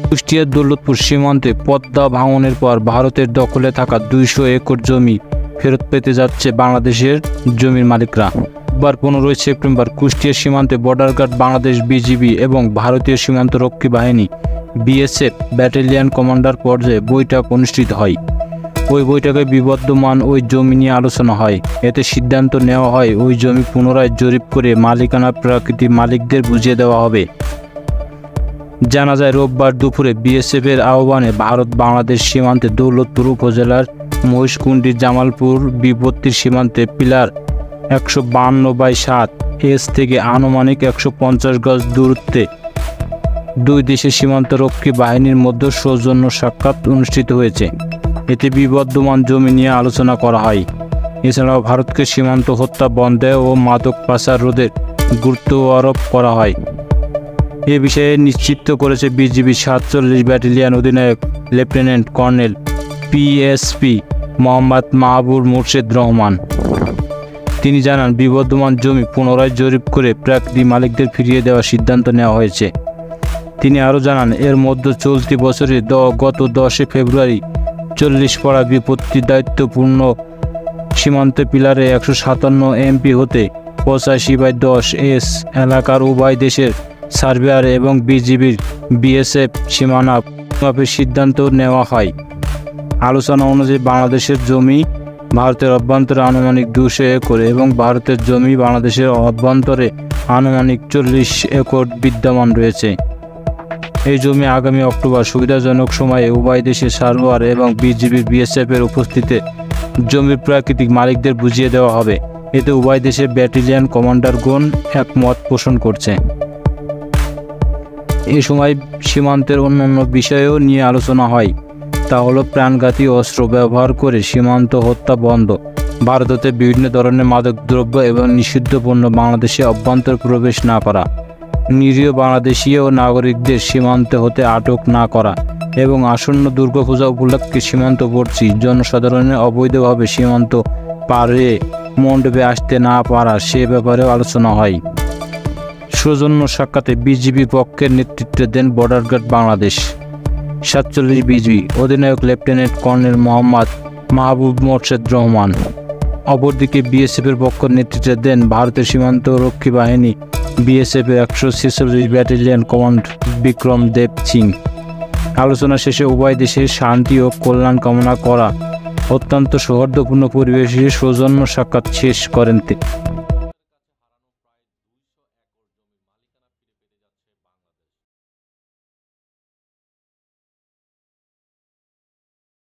কুষ্টিয়ার দৌলতপুর সীমান্তে পদ্মা ভাঙনের পর ভারতের দখলে থাকা 200 একর জমি ফেরত পেতে যাচ্ছে বাংলাদেশের জমির মালিকরা। বুধবার 15 সেপ্টেম্বর কুষ্টিয়া সীমান্তে বর্ডার গার্ড বাংলাদেশ বিজিবি এবং ভারতীয় সীমান্তরক্ষী বাহিনী বিএসএফ ব্যাটালিয়ন কমান্ডার পর্যায়ে বৈঠক অনুষ্ঠিত হয়। ওই বৈঠকে বিবর্তমান ওই জমি নিয়ে আলোচনা হয়। এতে সিদ্ধান্ত নেওয়া হয় ওই জমি পুনরায় জরিপ করে মালিকানা প্রকৃতি মালিকদের বুঝিয়ে দেওয়া হবে। জানা যায়, রোববার দুপুরে বিএসএফের আহ্বানে ভারত বাংলাদেশ সীমান্তে দৌলতপুর উপজেলার মহিষকুণ্ডী জামালপুর বিপত্তির সীমান্তে পিলার 152/7 এস থেকে আনুমানিক 150 গজ দূরত্বে দুই দেশের সীমান্তরক্ষী বাহিনীর মধ্যে সৌজন্য সাক্ষাৎ অনুষ্ঠিত হয়েছে। এতে বিবর্তমান জমি নিয়ে আলোচনা করা হয়। এছাড়াও ভারতকে সীমান্ত হত্যা বন্ধে ও মাদক পাচার রোধের গুরুত্ব আরোপ করা হয়। এ বিষয়ে নিশ্চিত করেছে বিজিবি 47 ব্যাটালিয়ন অধিনায়ক লেফটেন্যান্ট কর্নেল পিএসপি মোহাম্মদ মাহবুব মোর্শেদ রহমান। তিনি জানান, বিবর্তমান জমি পুনরায় জরিপ করে প্রাকৃতিক মালিকদের ফিরিয়ে দেওয়ার সিদ্ধান্ত নেওয়া হয়েছে। তিনি আরও জানান, এর মধ্যে চলতি বছরে গত 10 ফেব্রুয়ারি 40 পাড়া বিপত্তি দায়িত্বপূর্ণ সীমান্ত পিলারে 157 এমপি হতে 85/10 এস এলাকার উভয় দেশের সার্ভেয়ার এবং বিজিবির বিএসএফ সীমানা মাপের সিদ্ধান্ত নেওয়া হয়। আলোচনা অনুযায়ী বাংলাদেশের জমি ভারতের অভ্যন্তরে আনুমানিক 200 একর এবং ভারতের জমি বাংলাদেশের অভ্যন্তরে আনুমানিক 40 একর বিদ্যমান রয়েছে। এই জমি আগামী অক্টোবর সুবিধাজনক সময়ে উভয় দেশের সার্ভেয়ার এবং বিজিবি বিএসএফের উপস্থিতিতে জমির প্রাকৃতিক মালিকদের বুঝিয়ে দেওয়া হবে। এতে উভয় দেশের ব্যাটালিয়ন কমান্ডারগণ একমত পোষণ করছে। এই সময় সীমান্তের অন্যান্য বিষয়েও নিয়ে আলোচনা হয়। তা হলো প্রাণঘাতী অস্ত্র ব্যবহার করে সীমান্ত হত্যা বন্ধ, ভারতে বিভিন্ন ধরনের মাদকদ্রব্য এবং নিষিদ্ধ পণ্য বাংলাদেশে অভ্যন্তর প্রবেশ না করা, নিরীহ বাংলাদেশি ও নাগরিকদের সীমান্তে হতে আটক না করা এবং আসন্ন দুর্গাপূজা উপলক্ষে সীমান্তবর্তী জনসাধারণের অবৈধভাবে সীমান্ত পারে মণ্ডপে আসতে না পারা সে ব্যাপারেও আলোচনা হয়। সৌজন্য সাক্ষাতে বিজিবি পক্ষের নেতৃত্বে দেন বর্ডার গার্ড বাংলাদেশ 47 বিজিবি অধিনায়ক লেফটেন্যান্ট কর্নেল মোহাম্মদ মাহবুব মোর্শেদ রহমান। অপরদিকে বিএসএফের পক্ষ নেতৃত্বে দেন ভারতের সীমান্তরক্ষী বাহিনী বিএসএফের 146 ব্যাটালিয়ন কমান্ড বিক্রম দেব সিং। আলোচনা শেষে উভয় দেশের শান্তি ও কল্যাণ কামনা করা অত্যন্ত সৌহার্দ্যপূর্ণ পরিবেশে সৌজন্য সাক্ষাৎ শেষ করেন।